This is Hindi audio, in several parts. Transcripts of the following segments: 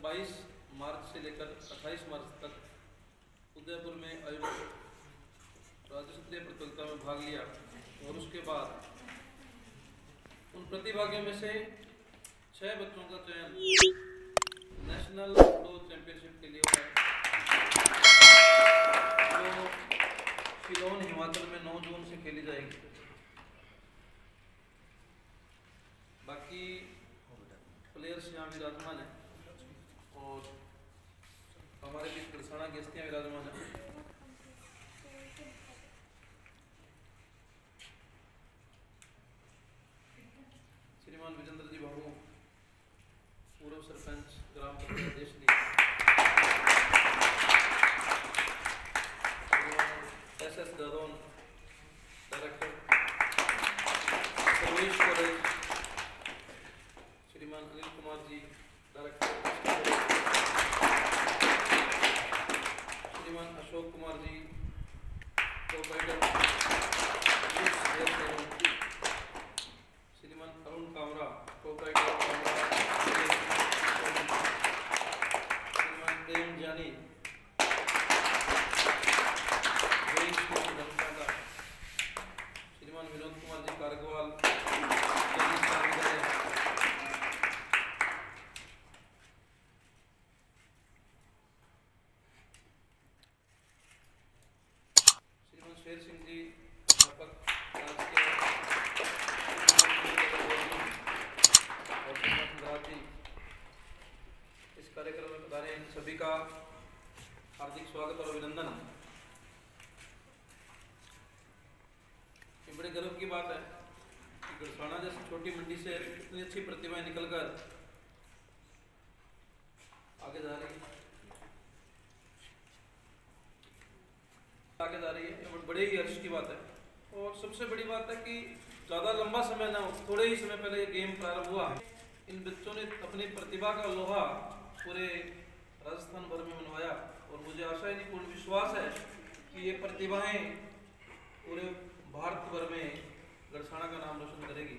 22 मार्च से लेकर 28 मार्च तक उदयपुर में आयोजित राज्य स्तरीय प्रतियोगिता में भाग लिया और उसके बाद उन प्रतिभागियों में से 6 बच्चों का चयन नेशनल जूडो चैंपियनशिप के लिए हुआ है, जो शिलोन हिमाचल में 9 जून से खेली जाएगी। बाकी प्लेयर्स यहाँ विराजमान है और हमारे बीच गड़साना गेस्टियाँ विराजमान है। श्रीमान विजेंद्र जी बाबू, पूर्व सरपंच ग्राम पंचायत देशनी, SS दादोन डायरेक्टर प्रवेश कॉलेज, श्रीमान अनिल कुमार जी डायरेक्टर, श्रीमान अशोक कुमार जी प्रोवाइडर, श्रीमान अरुण कामरा प्रोवाइडर, श्रीमान प्रेम जानी, श्रीमान विनोद कुमार जी कारगवाल, श्रीमान शेर सिंह जी अध्यापक और श्रीमान जी इस कार्यक्रम में पधारे इन सभी का हार्दिक स्वागत और अभिनंदन। ये बड़े गर्व की बात है कि गड़साना जैसी छोटी मंडी से इतनी अच्छी प्रतिभाएं निकलकर आगे जा रही है। ये बड़े ही हर्ष की बात है और सबसे बड़ी बात है कि ज़्यादा लंबा समय ना हो, थोड़े ही समय पहले ये गेम प्रारंभ हुआ। इन बच्चों ने अपनी प्रतिभा का लोहा पूरे राजस्थान भर में मनवाया और मुझे आशा ही नहीं पूर्ण विश्वास है कि ये प्रतिभाएं पूरे भारत भर में गड़साना का नाम रोशन करेगी।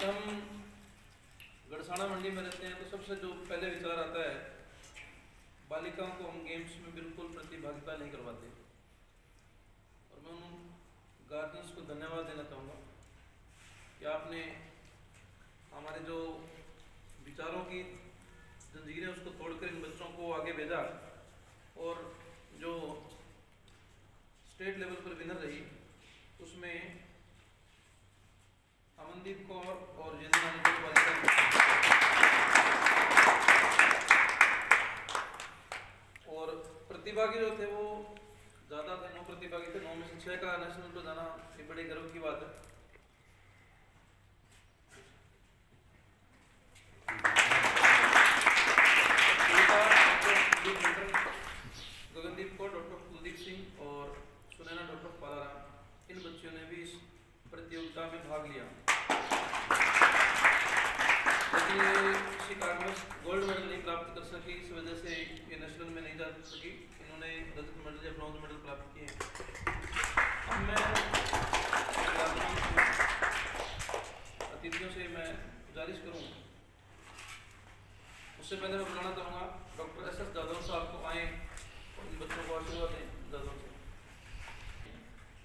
हम गड़साना मंडी में रहते हैं तो सबसे जो पहले विचार आता है, बालिकाओं को हम गेम्स में बिल्कुल प्रतिभागिता नहीं करवाते और मैं उन गार्जियंस को धन्यवाद देना चाहूँगा कि आपने हमारे जो विचारों की जंजीरें उसको तोड़कर इन बच्चों को आगे भेजा और जो स्टेट लेवल पर विनर रही उसमें अमनदीप कौर और और प्रतिभागी जो थे वो ज़्यादा थे, 9 प्रतिभागी थे, 9 में से 6 का नेशनल पर जाना ये बड़े गर्व की बात है। गगनदीप कौर, डॉक्टर कुलदीप सिंह और सुनैना डॉक्टर पालाराम, इन बच्चियों ने भी इस प्रतियोगिता में भाग लिया। लेकिन ये किसी कारणवश गोल्ड मेडल नहीं प्राप्त कर सकी, इस वजह से ये नेशनल में नहीं जा सकी। इन्होंने रजत मेडल या ब्रॉन्ज मेडल प्राप्त किए। अब मैं अतिथियों से मैं गुजारिश करूँ, उससे पहले मैं बुलाना चाहूँगा डॉक्टर SS जादव साहब को आए और इन बच्चों को आशीर्वाद दें। जादव से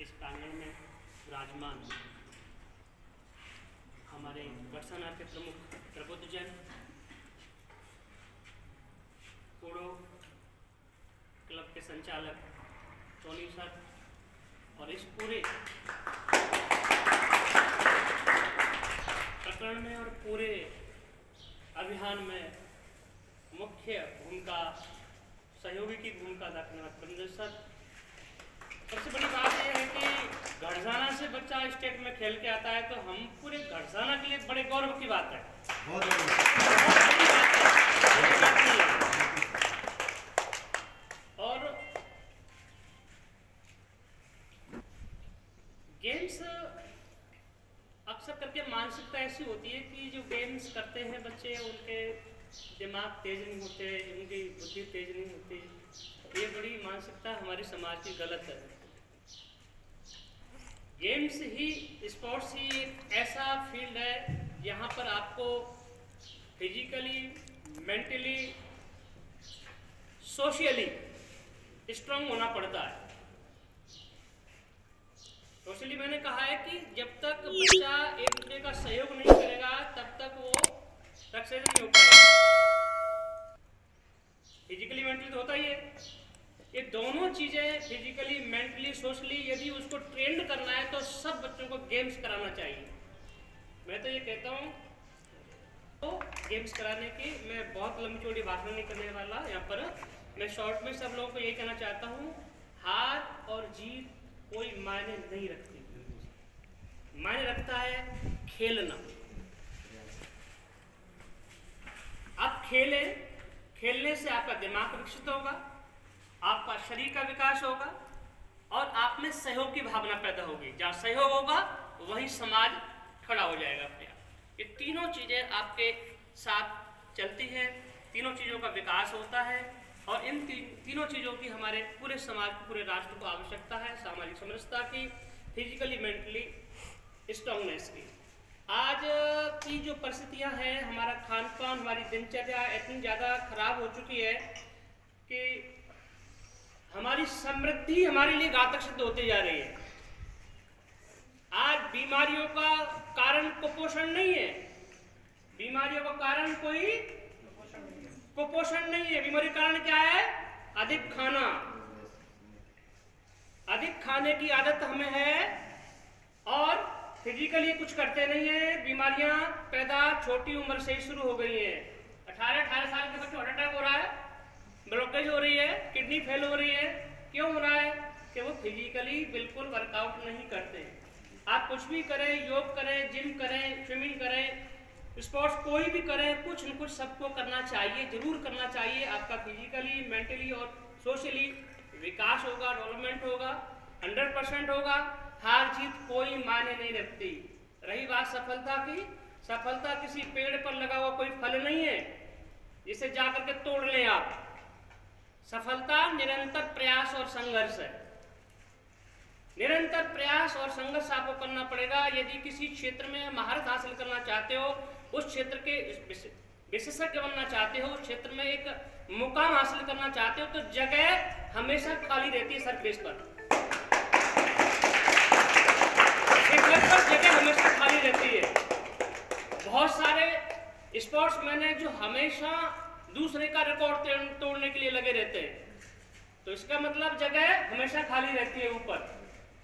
इस प्रांगण में विराजमान हमारे गड़साना के प्रमुख प्रबुद्ध जन, कोड़ो क्लब के संचालक टोनी सर और इस पूरे प्रकरण में और पूरे अभियान में मुख्य भूमिका, सहयोगी की भूमिका अदा करने वाले प्रबुद्ध सर। सबसे बड़ी बात यह है कि गड़साना से बच्चा स्टेट में खेल के आता है तो हम पूरे गड़साना के लिए बड़े गौरव की बात है। और गेम्स अक्सर करके मानसिकता ऐसी होती है कि जो गेम्स करते हैं बच्चे उनके दिमाग तेज नहीं होते, उनकी बुद्धि तेज नहीं होती। ये बड़ी मानसिकता हमारे समाज की गलत है। गेम्स ही, स्पोर्ट्स ही एक ऐसा फील्ड है यहाँ पर आपको फिजिकली, मेंटली, सोशली स्ट्रांग होना पड़ता है। सोशली मैंने कहा है कि जब तक बच्चा एक दूसरे का सहयोग नहीं करेगा तब तक वो सक्सेस नहीं हो पाएगा। फिजिकली, मेंटली तो होता ही है। ये दोनों चीजें फिजिकली, मेंटली, सोशली यदि उसको ट्रेंड करना है तो सब बच्चों को गेम्स कराना चाहिए। मैं तो ये कहता हूँ तो गेम्स कराने की, मैं बहुत लंबी चौड़ी भाषण नहीं करने वाला यहाँ पर, मैं शॉर्ट में सब लोगों को यही कहना चाहता हूँ, हार और जीत कोई मायने नहीं रखती। मायने रखता है खेलना। आप खेलें, खेलने से आपका दिमाग विकसित होगा, आपका शरीर का विकास होगा और आप में सहयोग की भावना पैदा होगी। जहाँ सहयोग होगा वहीं समाज खड़ा हो जाएगा अपने आप। ये तीनों चीजें आपके साथ चलती हैं, तीनों चीजों का विकास होता है और इन तीनों चीजों की हमारे पूरे समाज को, पूरे राष्ट्र को आवश्यकता है। सामाजिक समरसता की, फिजिकली, मेंटली स्ट्रांगनेस की। आज की जो परिस्थितियां हैं, हमारा खान पान, हमारी दिनचर्या इतनी ज़्यादा खराब हो चुकी है कि हमारी समृद्धि हमारे लिए घातक सिद्ध होती जा रही है। आज बीमारियों का कारण कुपोषण नहीं है, बीमारियों का कारण कोई कुपोषण नहीं है। बीमारी का कारण क्या है? अधिक खाना, अधिक खाने की आदत हमें है और फिजिकली कुछ करते नहीं है। बीमारियां पैदा छोटी उम्र से ही शुरू हो गई हैं। 18 साल के बच्चे हार्ट अटैक हो रहा है, ब्लॉकेज हो रही है, किडनी फेल हो रही है। क्यों हो रहा है? कि वो फिजिकली बिल्कुल वर्कआउट नहीं करते। आप कुछ भी करें, योग करें, जिम करें, स्विमिंग करें, स्पोर्ट्स कोई भी करें, कुछ न कुछ सबको करना चाहिए, जरूर करना चाहिए। आपका फिजिकली, मेंटली और सोशली विकास होगा, डेवलपमेंट होगा, 100% होगा। हार जीत कोई मायने नहीं रखती। रही बात सफलता की, सफलता किसी पेड़ पर लगा हुआ कोई फल नहीं है जिसे जाकर के तोड़ लें आप। सफलता निरंतर प्रयास और संघर्ष है। निरंतर प्रयास और संघर्ष आपको करना पड़ेगा। यदि किसी क्षेत्र में महारत हासिल करना चाहते हो, उस क्षेत्र के विशेषज्ञ बनना चाहते हो, उस क्षेत्र में एक मुकाम हासिल करना चाहते हो, तो जगह हमेशा खाली रहती है। सरफेस पर जगह हमेशा खाली रहती है। बहुत सारे स्पोर्ट्समैन हैं जो हमेशा दूसरे का रिकॉर्ड तोड़ने के लिए लगे रहते हैं, तो इसका मतलब जगह हमेशा खाली रहती है ऊपर।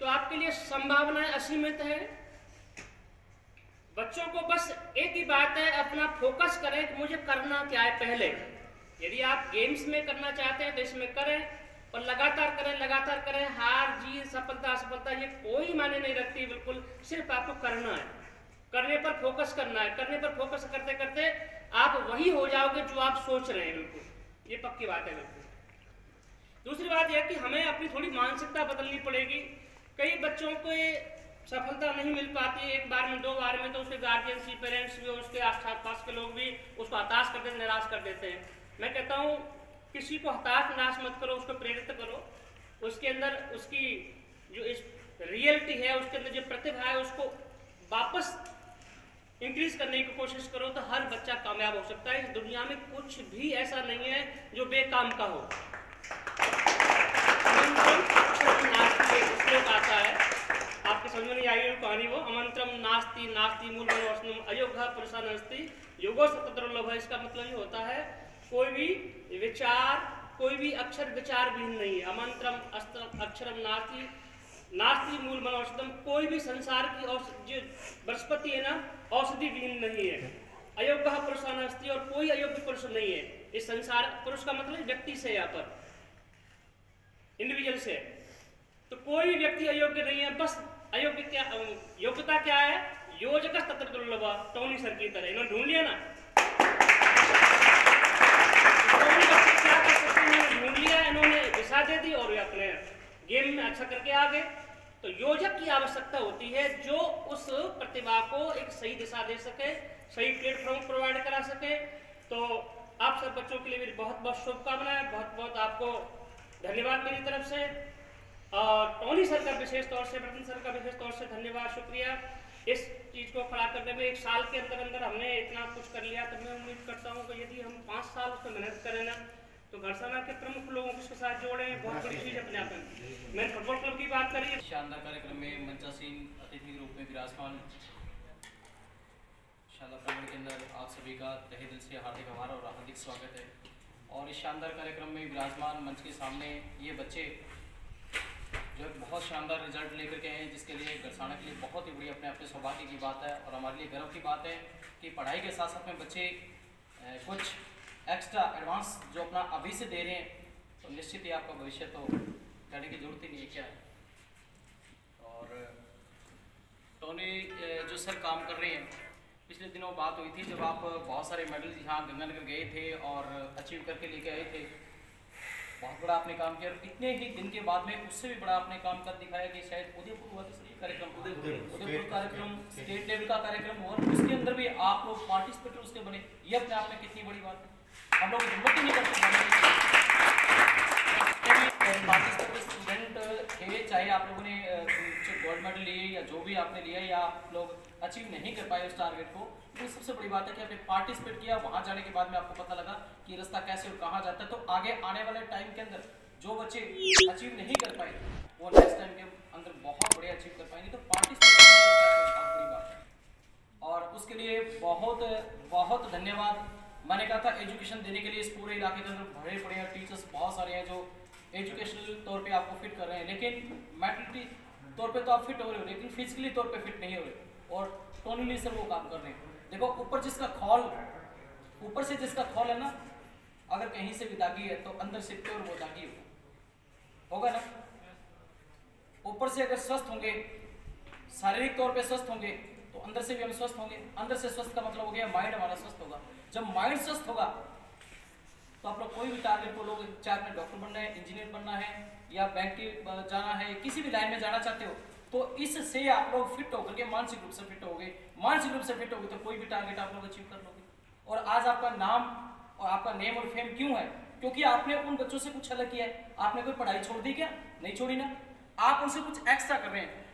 तो आपके लिए संभावनाएं असीमित है। बच्चों को बस एक ही बात है, अपना फोकस करें कि मुझे करना क्या है पहले। यदि आप गेम्स में करना चाहते हैं तो इसमें करें और लगातार करें, लगातार करें। हार जीत, सफलता असफलता ये कोई मायने नहीं रखती। बिल्कुल सिर्फ आपको करना है, करने पर फोकस करना है। करने पर फोकस करते करते आप वही हो जाओगे जो आप सोच रहे हैं। बिल्कुल ये पक्की बात है। बिल्कुल दूसरी बात यह कि हमें अपनी थोड़ी मानसिकता बदलनी पड़ेगी। कई बच्चों को सफलता नहीं मिल पाती एक बार में, 2 बार में, तो उसके गार्जियंस भी, पेरेंट्स भी, उसके आसपास के लोग भी उसको हताश कर देते, निराश कर देते हैं। मैं कहता हूँ किसी को हताश निराश मत करो, उसको प्रेरित करो। उसके अंदर उसकी जो इस रियलिटी है, उसके अंदर जो प्रतिभा है, उसको वापस इंक्रीज करने की कोशिश करो, तो हर बच्चा कामयाब हो सकता है। इस दुनिया में कुछ भी ऐसा नहीं है जो बेकाम का हो। श्लोक आता है, आपके समझ में नहीं आई कहानी, वो अमंत्रम नास्ति नास्ति मूलम अयोग्य पुरुषा नस्ति योगो सतद्रुर्लभ। इसका मतलब ये होता है कोई भी विचार, कोई भी अक्षर विचार विहीन नहीं है। अमंत्रम अक्षरम नास्ति नास्ति मूल मनौषधम। कोई भी संसार की जो वनस्पति है ना, औषधि विहीन नहीं है। अयोग्य पुरुषा नस्ति, और कोई अयोग्य पुरुष नहीं है इस संसार। पुरुष का मतलब व्यक्ति से, यहाँ पर इंडिविजुअल से, तो कोई व्यक्ति अयोग्य नहीं है। बस अयोग्य क्या, योग्यता क्या है? योजक तत्र दुर्लभ। टोनी सर की तरह इन्होंने ढूंढ लिया ना, ढूंढ लिया, इन्होंने दिशा दे दी और वे अपने गेम में अच्छा करके आ गए। तो योजक की आवश्यकता होती है जो उस प्रतिभा को एक सही दिशा दे सके, सही प्लेटफॉर्म प्रोवाइड करा सके। तो आप सब बच्चों के लिए मेरी बहुत बहुत शुभकामनाएं, बहुत बहुत आपको धन्यवाद मेरी तरफ से। और टोनी सर का विशेष तौर से, रतन सर का विशेष तौर से धन्यवाद, शुक्रिया। इस चीज़ को खड़ा करने में 1 साल के अंदर अंदर हमने इतना कुछ कर लिया, तो मैं उम्मीद करता हूँ कि यदि हम 5 साल उस पर मेहनत करें ना, तो घरसाना के प्रमुख लोगों को उसके साथ जोड़े, बहुत बड़ी चीज़ अपने आप में। मैंने फुटबॉल क्लब की बात करी। शानदार कार्यक्रम में मंचासीन अतिथि के रूप में विराजमान शानदार प्रांगण के अंदर आप सभी का तहे दिल से हार्दिक आभार और हार्दिक स्वागत है। और इस शानदार कार्यक्रम में विराजमान मंच के सामने ये बच्चे जो बहुत शानदार रिजल्ट लेकर के हैं, जिसके लिए घरसाना के लिए बहुत ही बड़ी अपने आप में सौभाग्य की बात है और हमारे लिए गर्व की बात है कि पढ़ाई के साथ साथ में बच्चे कुछ एक्स्ट्रा एडवांस जो अपना अभी से दे रहे हैं, तो निश्चित ही आपका भविष्य तो कहने की जरूरत ही नहीं है क्या है। और टोनी जो सर काम कर रहे हैं, पिछले दिनों बात हुई थी जब आप बहुत सारे मेडल यहाँ गंगानगर गए थे और अचीव करके लेके आए थे, बहुत बड़ा आपने काम किया। और इतने ही दिन के बाद में उससे भी बड़ा आपने काम कर दिखाया कि शायद उदयपुर हुआ था कार्यक्रम, उदयपुर कार्यक्रम स्टेट लेवल का कार्यक्रम, और उसके अंदर भी आप लोग पार्टिसिपेटर उसके बने। ये अपने आप में कितनी बड़ी बात है, हम लोग हिम्मत ही नहीं करते। पार्टिसिपेटर स्टूडेंट थे, चाहे आप लोगों ने गोल्ड मेडल लिए या जो भी आपने लिया, या आप लोग अचीव नहीं कर पाए उस टारगेट को, तो सबसे बड़ी बात है कि आपने पार्टिसिपेट किया। वहाँ जाने के बाद में आपको पता लगा कि रास्ता कैसे और कहाँ जाता है। तो आगे आने वाले टाइम के अंदर जो बच्चे अचीव नहीं कर पाए, वो नेक्स्ट टाइम के अंदर बहुत बढ़िया अचीव कर पाएंगे। तो पार्टिसिपेट करने बहुत बड़ी बात है और उसके लिए बहुत बहुत धन्यवाद। मैंने कहा था एजुकेशन देने के लिए इस पूरे इलाके के अंदर बड़े बड़े टीचर्स बहुत सारे हैं जो एजुकेशनल तौर पे आपको फिट कर रहे हैं, लेकिन मेंटली तौर पे तो आप फिट हो रहे हो, लेकिन फिजिकली तौर पे फिट नहीं हो रहे। और टोनी सर वो काम कर रहे हैं। देखो ऊपर से जिसका खौल है ना, अगर कहीं से भी दागी है तो अंदर से प्योर वो दागी होगा ना। ऊपर से अगर स्वस्थ होंगे, शारीरिक तौर पे स्वस्थ होंगे, तो अंदर से भी हम स्वस्थ होंगे। अंदर से स्वस्थ का मतलब हो गया माइंड हमारा स्वस्थ होगा। जब माइंड स्वस्थ होगा तो आप लोग कोई भी टारगेट को लोग, चाहे आपने डॉक्टर बनना है, इंजीनियर बनना है, या बैंक के जाना है, किसी भी लाइन में जाना चाहते हो, तो इससे आप लोग फिट होकर के मानसिक रूप से फिट होगे। मानसिक रूप से फिट होगे तो कोई भी टारगेट आप लोग अचीव कर लोगे। और आज आपका नाम और आपका नेम और फेम क्यों है? क्योंकि आपने उन बच्चों से कुछ अलग किया है। आपने कोई पढ़ाई छोड़ दी क्या? नहीं छोड़ी ना। आप उनसे कुछ एक्स्ट्रा कर रहे हैं।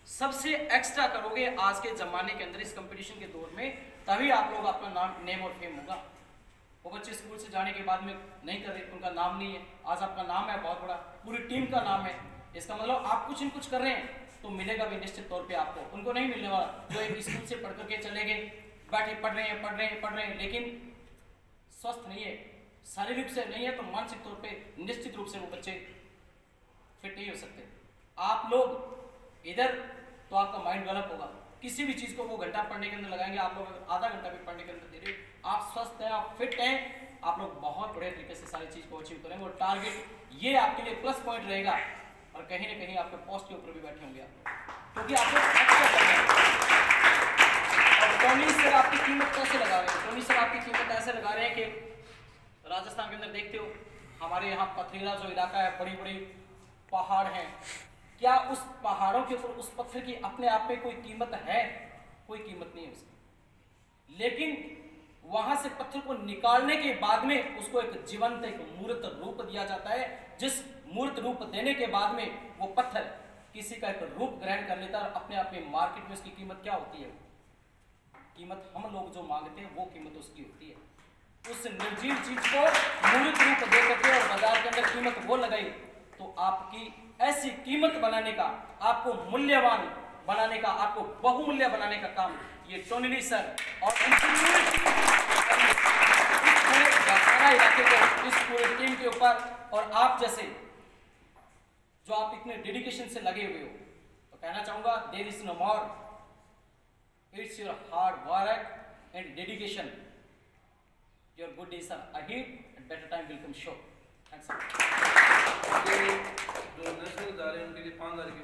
सबसे एक्स्ट्रा करोगे आज के जमाने के अंदर, इस कंपटीशन के दौर में, तभी आप लोग अपना नाम, नेम और फेम होगा। वो बच्चे स्कूल से जाने के बाद में नहीं कर रहे, उनका नाम नहीं है। आज आपका नाम है बहुत बड़ा, पूरी टीम का नाम है। इसका मतलब आप कुछ न कुछ कर रहे हैं तो मिलेगा भी निश्चित तौर पे आपको। उनको नहीं मिलने वाला जो एक स्कूल से पढ़ करके चले गए, बैठे पढ़ रहे हैं, लेकिन स्वस्थ नहीं है, शारीरिक से नहीं है, तो मानसिक तौर पे निश्चित रूप से वो बच्चे फिट नहीं हो सकते। आप लोग इधर तो आपका माइंड डेवलप होगा। किसी भी चीज को वो घंटा पढ़ने के अंदर लगाएंगे, आप लोग आधा घंटा भी पढ़ने के अंदर दे रहे, आप स्वस्थ हैं, आप फिट हैं, आप लोग बहुत बढ़िया तरीके से सारी चीज को अचीव करेंगे। और टारगेट ये आपके लिए प्लस पॉइंट रहेगा, और कहीं ना कहीं आपके पोस्ट के ऊपर भी बैठे होंगे आप, क्योंकि आप लोग अच्छा कर रहे हैं। और टोनी सर आपकी कीमत कैसे लगा रहे हैं? टोनी सर आपकी कीमत ऐसे लगा रहे हैं कि राजस्थान के अंदर देखते हो, हमारे यहाँ पथरीला जो इलाका है, बड़ी बड़ी पहाड़ हैं, क्या उस पहाड़ों के ऊपर उस पत्थर की अपने आप में कोई कीमत है? कोई कीमत नहीं है उसकी। लेकिन वहां से पत्थर को निकालने के बाद में उसको एक जीवंत, एक मूर्त रूप दिया जाता है, जिस मूर्त रूप देने के बाद में वो पत्थर किसी का एक रूप ग्रहण कर लेता है, और अपने आप में मार्केट में उसकी कीमत क्या होती है? कीमत हम लोग जो मांगते हैं वो कीमत उसकी होती है। उस निर्जीव चीज को मूर्त रूप दे करके और बाजार के अंदर कीमत वो लगाई, तो आपकी ऐसी कीमत बनाने का, आपको मूल्यवान बनाने का, आपको बहुमूल्य बनाने का काम ये टोनी सर और इलाके को, इस पूरे टीम के ऊपर, और आप जैसे जो आप इतने डेडिकेशन से लगे हुए हो, तो कहना चाहूंगा there is no more, it's your hard work and dedication, your good days are ahead and better time will come show. Thanks. जो नेशनल जा रहे हैं उनके लिए 5,000 की